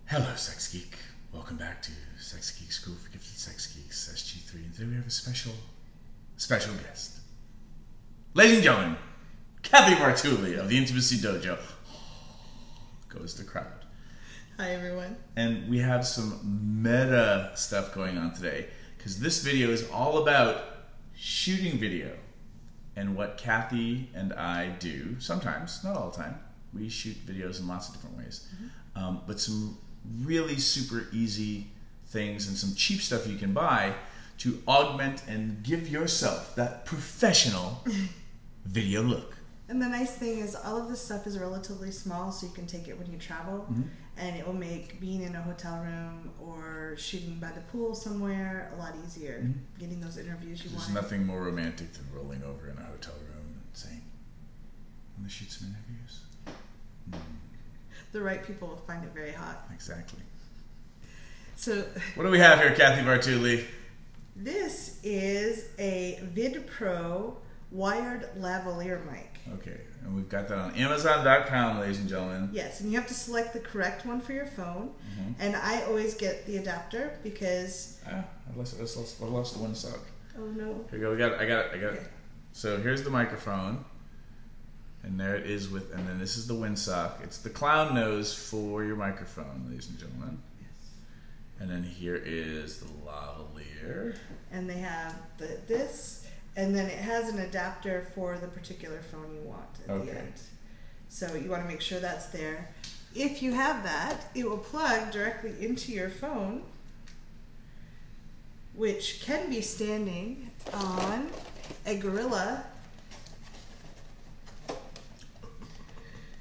Hello, Sex Geek. Welcome back to Sex Geek School for Gifted Sex Geeks, SG3. And today we have a special guest. Ladies and gentlemen, Cathy Vartuli of the Intimacy Dojo. Goes the crowd. Hi, everyone. And we have some meta stuff going on today, because this video is all about shooting video and what Cathy and I do. Sometimes, not all the time. We shoot videos in lots of different ways. But some really super easy things and some cheap stuff you can buy to augment and give yourself that professional video look. And the nice thing is all of this stuff is relatively small, so you can take it when you travel, and it will make being in a hotel room or shooting by the pool somewhere a lot easier, getting those interviews you want. There's nothing more romantic than rolling over in a hotel room and saying, "I'm going to shoot some interviews." The right people will find it very hot. Exactly. So, what do we have here, Cathy Vartuli? This is a VidPro wired lavalier mic. Okay, and we've got that on Amazon.com, ladies and gentlemen. Yes, and you have to select the correct one for your phone. And I always get the adapter because... I lost the one sock. Oh no. Here we go, I got it. Okay. So here's the microphone. And there it is and then this is the windsock. It's the clown nose for your microphone, ladies and gentlemen. Yes. And then here is the lavalier. And they have this, and then it has an adapter for the particular phone you want at the end. So you want to make sure that's there. If you have that, it will plug directly into your phone, which can be standing on a gorilla.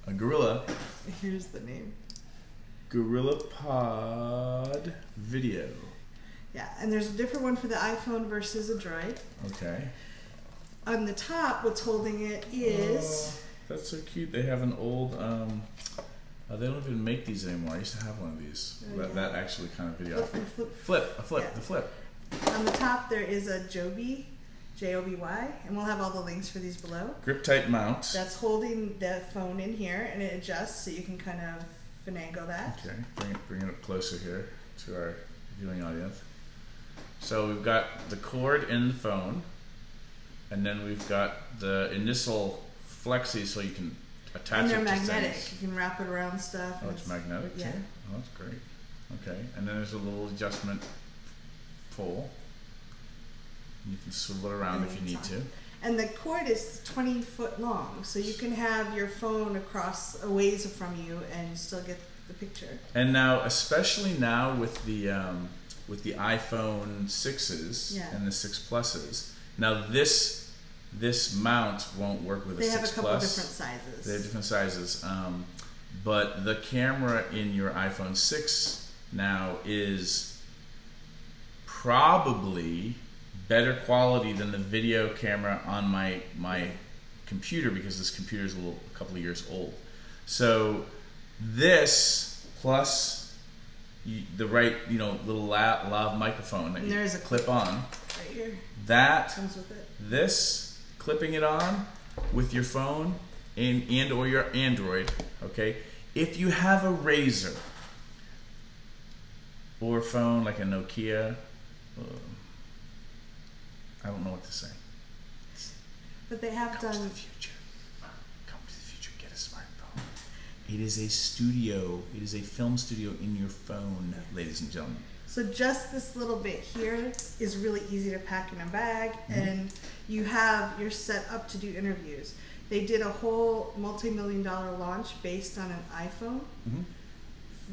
A gorilla. Here's the name. Gorilla Pod Video. Yeah, and there's a different one for the iPhone versus a Droid. Okay. On the top, what's holding it is... that's so cute. They have an old... they don't even make these anymore. I used to have one of these. That actually kind of video. The flip. On the top, there is a Joby. J-O-B-Y, and we'll have all the links for these below. Grip tight mount. That's holding the phone in here, and it adjusts so you can kind of finagle that. Okay, bring it up closer here to our viewing audience. So we've got the cord in the phone, and then we've got the initial flexi so you can attach it to things. And they're magnetic. You can wrap it around stuff. Oh, it's magnetic too? Yeah. Oh, that's great. Okay, and then there's a little adjustment pole. You can swivel it around if you need to. And the cord is 20 foot long, so you can have your phone across a ways from you and still get the picture. And now, especially now with the iPhone 6s and the 6 Pluses, now this mount won't work with a 6 Plus. They have a couple different sizes. They have different sizes, but the camera in your iPhone 6 now is probably better quality than the video camera on my computer, because this computer is a couple of years old. So this plus the right little lav microphone that you clip on right here. That comes with it. This clipping it on with your phone and or your Android. Okay, if you have a Razr or a phone like a Nokia. I don't know what to say. But they have done... Come to the future. Come to the future. Get a smartphone. It is a studio. It is a film studio in your phone, ladies and gentlemen. So just this little bit here is really easy to pack in a bag, and you're set up to do interviews. They did a whole multi-million-dollar launch based on an iPhone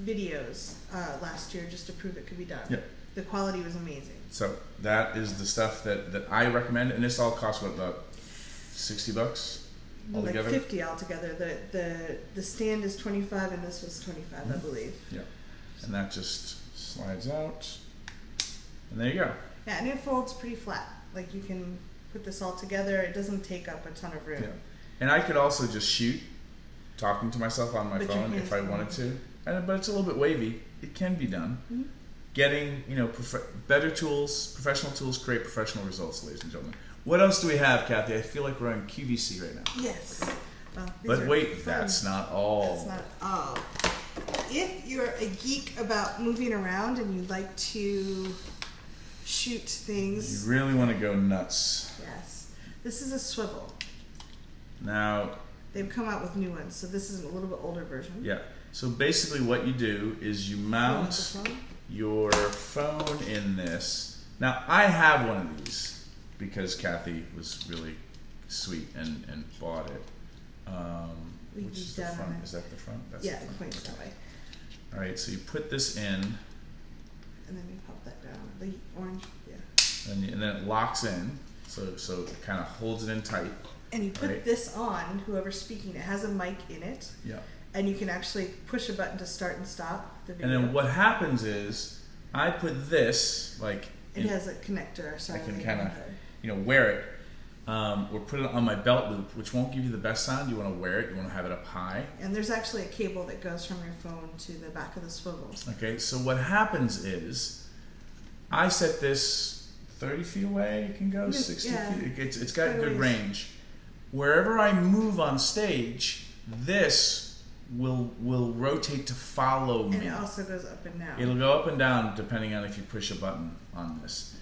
videos last year just to prove it could be done. Yep. The quality was amazing. So that is the stuff that I recommend, and this all costs what, about $60 altogether? Like 50 altogether. The stand is 25 and this was 25, I believe. Yeah. And that just slides out. And there you go. Yeah, and it folds pretty flat. Like you can put this all together. It doesn't take up a ton of room. Yeah. And I could also just shoot talking to myself on my phone if I wanted to. But it's a little bit wavy. It can be done. Getting better tools, professional tools create professional results, ladies and gentlemen. What else do we have, Cathy? I feel like we're on QVC right now. Yes. Well, but wait, that's not all. That's not all. if you're a geek about moving around and you like to shoot things. You really want to go nuts. Yes. This is a swivel. Now, they've come out with new ones, so this is a little bit older version. Yeah. So basically what you do is you mount your phone in this. Now, I have one of these because Cathy was really sweet and bought it. Which is the front? Is that the front? That's yeah, it points that way. All right, so you put this in. And then you pop that down. The orange, yeah. And then it locks in, so it kind of holds it in tight. And you put this on, whoever's speaking. It has a mic in it. Yeah. And you can actually push a button to start and stop the video. And then what happens is, I put this, like... It has a connector. I can kind of, wear it. Or put it on my belt loop, which won't give you the best sound. You want to wear it. You want to have it up high. And there's actually a cable that goes from your phone to the back of the swivel. Okay, so what happens is, I set this 30 feet away. It can go 60 feet. It's got good range. Wherever I move on stage, this will rotate to follow me. And it also goes up and down. It'll go up and down depending on if you push a button on this.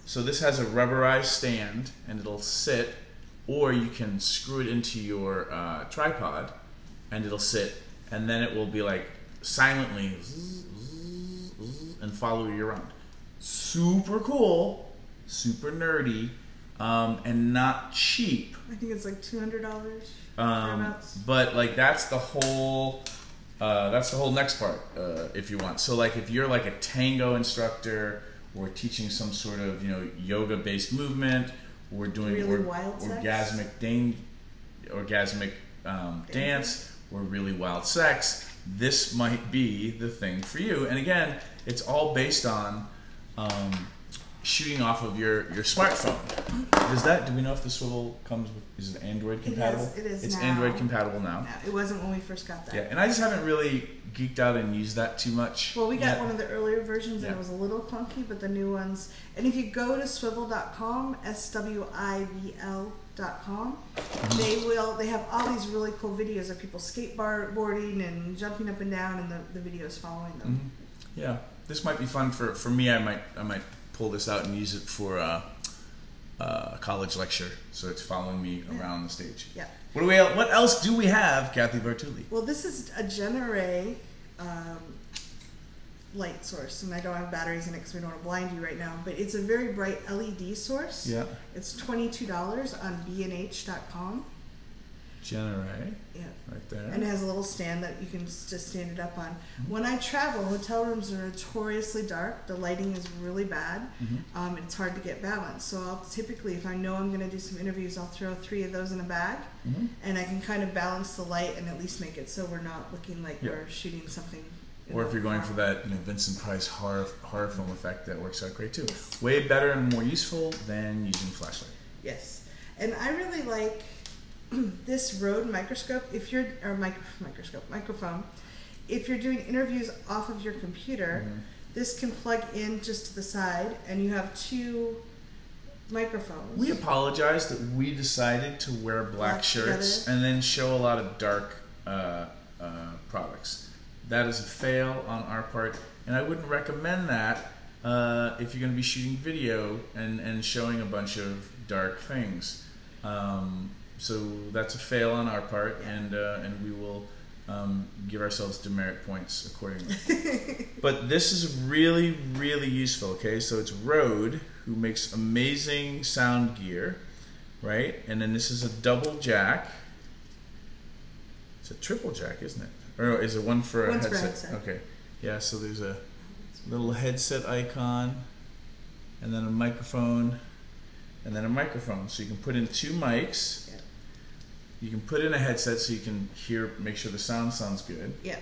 So this has a rubberized stand, and it'll sit, or you can screw it into your tripod, and it'll sit, and then it will be like silently and follow you around. Super cool, super nerdy, and not cheap. I think it's like $200. But like that's the whole next part if you want. So like if you're like a tango instructor, or teaching some sort of yoga based movement, or doing really orgasmic dance, or really wild sex, this might be the thing for you. And again, it's all based on shooting off of your smartphone. Do we know if the swivel comes with, is it Android compatible? It is It's now. Android compatible now. No, it wasn't when we first got that. Yeah, and I just haven't really geeked out and used that too much. Well, we got one of the earlier versions and it was a little clunky, but the new ones, and if you go to swivel.com, SWIVL.com, they have all these really cool videos of people skateboarding and jumping up and down, and the videos following them. Yeah, this might be fun for me. I might pull this out and use it for a college lecture, so it's following me around the stage. Yeah. What else do we have, Cathy Vartuli? Well, this is a Gen-Array light source, and I don't have batteries in it because we don't want to blind you right now, but it's a very bright LED source. Yeah. It's $22 on bnh.com. Gen-Array. Yeah. Right there. And it has a little stand that you can just stand it up on. When I travel, hotel rooms are notoriously dark. The lighting is really bad. It's hard to get balance. So I'll typically, if I know I'm going to do some interviews, I'll throw 3 of those in a bag, and I can kind of balance the light and at least make it so we're not looking like we're shooting something. Or if you're going for that Vincent Price horror film effect, that works out great too. Yes. Way better and more useful than using a flashlight. Yes. And I really like this Rode microphone. If you're doing interviews off of your computer, this can plug in just to the side, and you have 2 microphones. We apologize that we decided to wear black shirts and then show a lot of dark products. That is a fail on our part, and I wouldn't recommend that if you're going to be shooting video and showing a bunch of dark things. So that's a fail on our part, and we will give ourselves demerit points accordingly. But this is really, really useful. Okay, so it's Rode, who makes amazing sound gear, right? And then this is a double jack. It's a triple jack, isn't it? Or is it one for a headset? Okay, yeah. So there's a little headset icon, and then a microphone, and then a microphone. So you can put in 2 mics. You can put in a headset so you can make sure the sound sounds good. Yeah.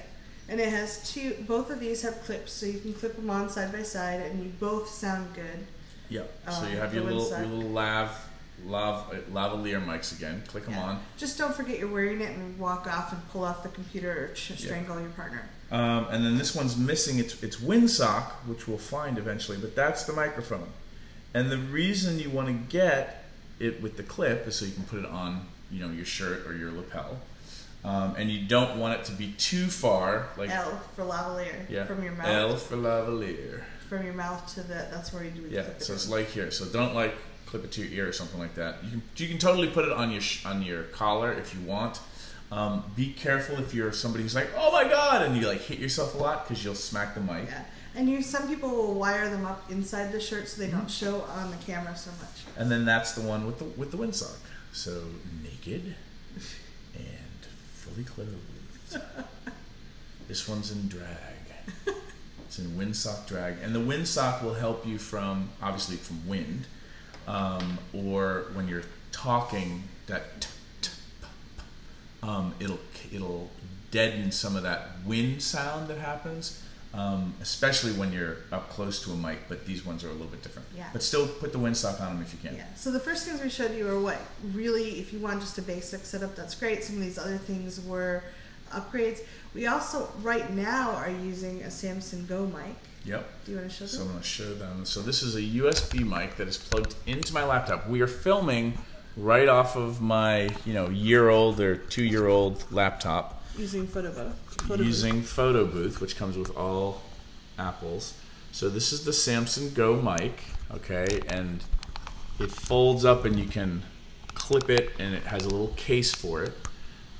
And it has 2, both of these have clips, so you can clip them on side by side, and you both sound good. Yep. So you have your little lavalier mics again. Click them on. Just don't forget you're wearing it and walk off and pull off the computer or strangle your partner. And then this one's missing its windsock, which we'll find eventually, but that's the microphone. And the reason you want to get it with the clip is so you can put it on your shirt or your lapel. And you don't want it to be too far. Like L for lavalier. Yeah. From your mouth. L for lavalier. From your mouth to that's where you do it. Yeah. So it's like here. So don't like clip it to your ear or something like that. You can totally put it on your collar if you want. Be careful if you're somebody who's like, oh my god, and you like hit yourself a lot because you'll smack the mic. Yeah. And some people will wire them up inside the shirt so they don't show on the camera so much. And then that's the one with the windsock. So naked and fully clothed. This one's in drag. It's in windsock drag, and the windsock will help you from obviously from wind, or when you're talking that it'll deaden some of that wind sound that happens. Especially when you're up close to a mic, but these ones are a little bit different. Yeah. But still put the windsock on them if you can. Yeah. So the first things we showed you are what really, if you want just a basic setup, that's great. Some of these other things were upgrades. We also, right now, are using a Samson Go mic. Yep. Do you want to show them? So I'm going to show them. So this is a USB mic that is plugged into my laptop. We are filming right off of my, year-old or 2-year-old laptop. Using Photo Booth, which comes with all Apples. So this is the Samson Go mic, okay, and it folds up and you can clip it, and it has a little case for it.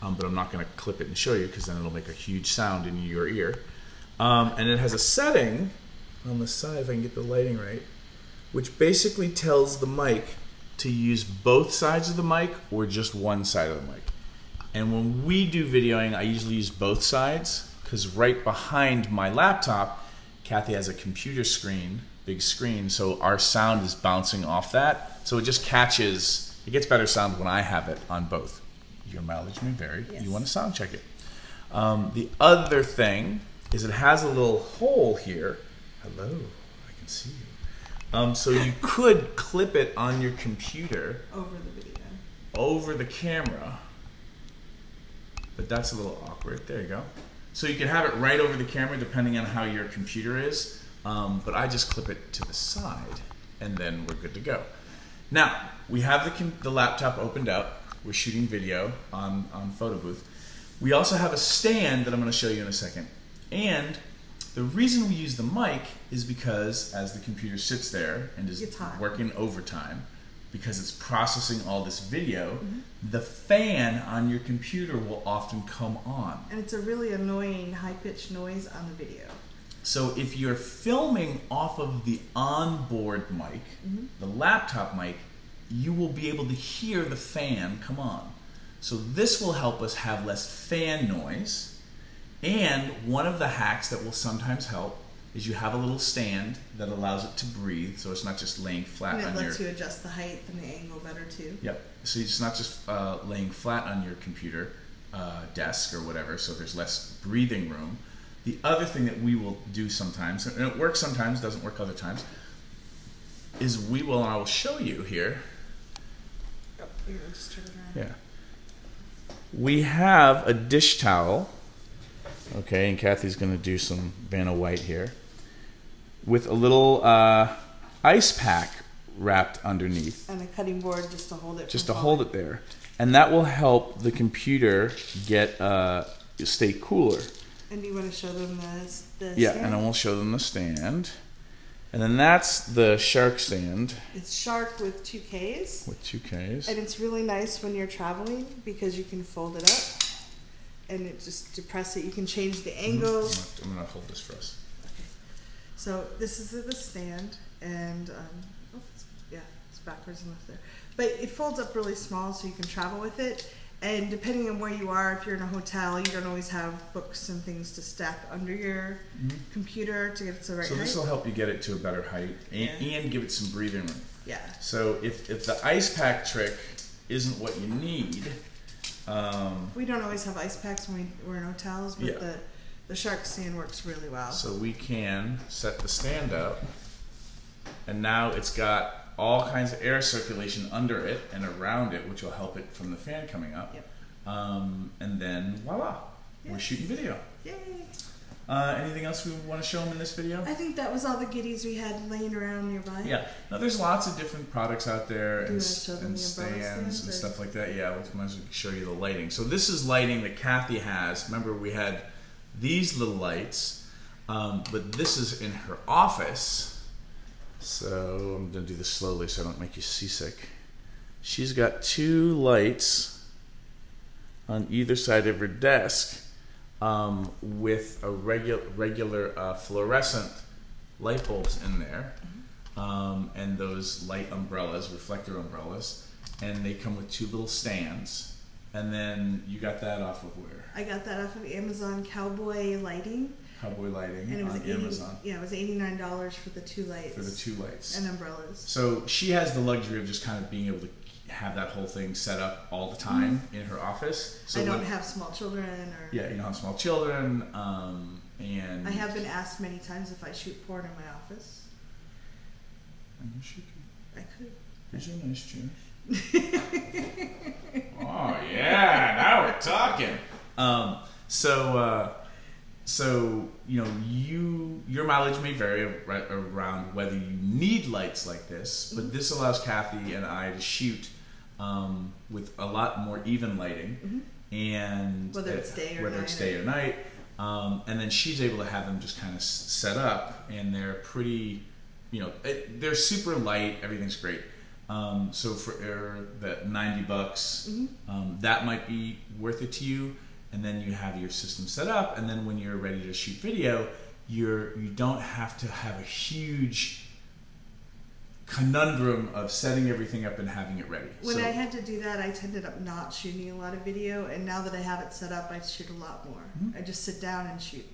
But I'm not going to clip it and show you because then it'll make a huge sound in your ear. And it has a setting on the side, if I can get the lighting right, which basically tells the mic to use both sides of the mic or just one side of the mic. And when we do videoing, I usually use both sides because right behind my laptop, Cathy has a computer screen, big screen, so our sound is bouncing off that. So it just catches, it gets better sound when I have it on both. Your mileage may vary. Yes. You want to sound check it. The other thing is it has a little hole here. Hello, I can see you. So you could clip it on your computer. Over the video. Over the camera. But that's a little awkward. There you go. So you can have it right over the camera depending on how your computer is. But I just clip it to the side and then we're good to go. Now, we have the laptop opened up. We're shooting video on Photo Booth. We also have a stand that I'm going to show you in a second. And the reason we use the mic is because as the computer sits there and is working overtime, because it's processing all this video, the fan on your computer will often come on. And it's a really annoying high-pitched noise on the video. So if you're filming off of the onboard mic, the laptop mic, you will be able to hear the fan come on. So this will help us have less fan noise. And one of the hacks that will sometimes help is you have a little stand that allows it to breathe, so it's not just laying flat on your... And it lets you adjust the height and the angle better too. Yep. So it's not just laying flat on your computer desk or whatever, so there's less breathing room. The other thing that we will do sometimes, and it works sometimes, doesn't work other times, is we will, and I will show you here. Oh, you're gonna just turn it around. Yeah. We have a dish towel. Okay, and Cathy's going to do some Vanna White here with a little ice pack wrapped underneath. And a cutting board just to hold it. Just to hold it there. And that will help the computer get stay cooler. And do you want to show them the Yeah, stand? and I will show them the stand. And then that's the shark stand. It's shark with 2 Ks. With 2 Ks. And it's really nice when you're traveling because you can fold it up. And it just depress it. You can change the angle. I'm going to hold this for us. Okay. So this is the stand, and it's backwards and left there. But it folds up really small, so you can travel with it. And depending on where you are, if you're in a hotel, you don't always have books and things to stack under your computer to get it to the right height. So this will help you get it to a better height and give it some breathing room. Yeah. So if the ice pack trick isn't what you need. We don't always have ice packs when we're in hotels, but the shark stand works really well. So we can set the stand up, and now it's got all kinds of air circulation under it and around it, which will help it from the fan coming up. Yep. And then voila, we're shooting video. Yay! Anything else we want to show them in this video? I think that was all the goodies we had laying around nearby. Yeah. Now there's lots of different products out there and the stands and stuff like that. Yeah, we might as well show you the lighting. So this is lighting that Cathy has. Remember we had these little lights, but this is in her office. So I'm going to do this slowly so I don't make you seasick. She's got 2 lights on either side of her desk. With a regular fluorescent light bulbs in there, and those light umbrellas, reflector umbrellas, and they come with 2 little stands. And then you got that off of where? I got that off of Amazon. Cowboy Lighting. Cowboy Lighting, and it was on Amazon. Yeah, it was $89 for the 2 lights. For the 2 lights. And umbrellas. So she has the luxury of just kind of being able to have that whole thing set up all the time in her office. So I don't have small children, or yeah, you don't have small children, and I have been asked many times if I shoot porn in my office. I wish you could. I could. Here's your nice chair. Oh yeah, now we're talking. So you know, your mileage may vary around whether you need lights like this, but this allows Cathy and I to shoot with a lot more even lighting, and whether it's day or night, and then she's able to have them just kind of set up, and they're pretty, you know, they're super light. Everything's great. So for that $90, that might be worth it to you. And then you have your system set up, and then when you're ready to shoot video, you don't have to have a huge conundrum of setting everything up and having it ready. When I had to do that, I ended up not shooting a lot of video, and now that I have it set up, I shoot a lot more. I just sit down and shoot.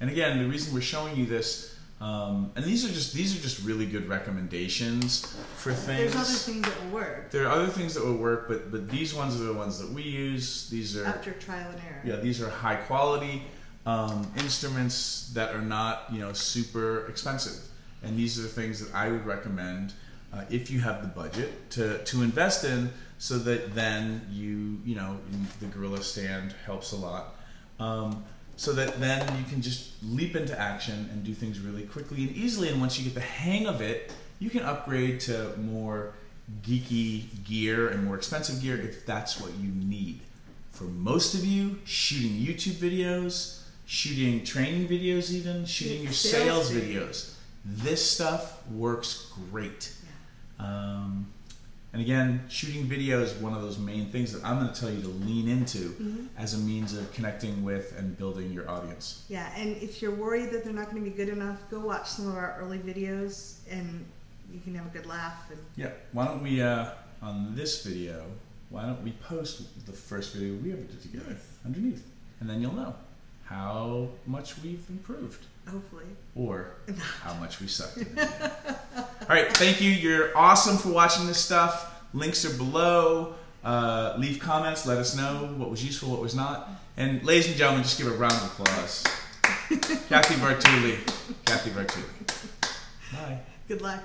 And again, the reason we're showing you this, and these are just really good recommendations for things. There's other things that will work. There are other things that will work, but these ones are the ones that we use. These are after trial and error. Yeah, these are high quality instruments that are not, you know, super expensive, and these are the things that I would recommend if you have the budget to invest in, so that then you know the Gorilla Stand helps a lot. So that then you can just leap into action and do things really quickly and easily. And once you get the hang of it, you can upgrade to more geeky gear and more expensive gear if that's what you need. For most of you, shooting YouTube videos, shooting training videos even, shooting your sales videos, this stuff works great. And again, shooting video is one of those main things that I'm going to tell you to lean into as a means of connecting with and building your audience. Yeah, and if you're worried that they're not going to be good enough, go watch some of our early videos and you can have a good laugh. And yeah, why don't we, on this video, why don't we post the first video we ever did together underneath? And then you'll know how much we've improved. Hopefully. Or how much we sucked in it. All right, thank you. You're awesome for watching this stuff. Links are below. Leave comments. Let us know what was useful, what was not. And ladies and gentlemen, just give a round of applause. Cathy Vartuli. Cathy Vartuli. Bye. Good luck.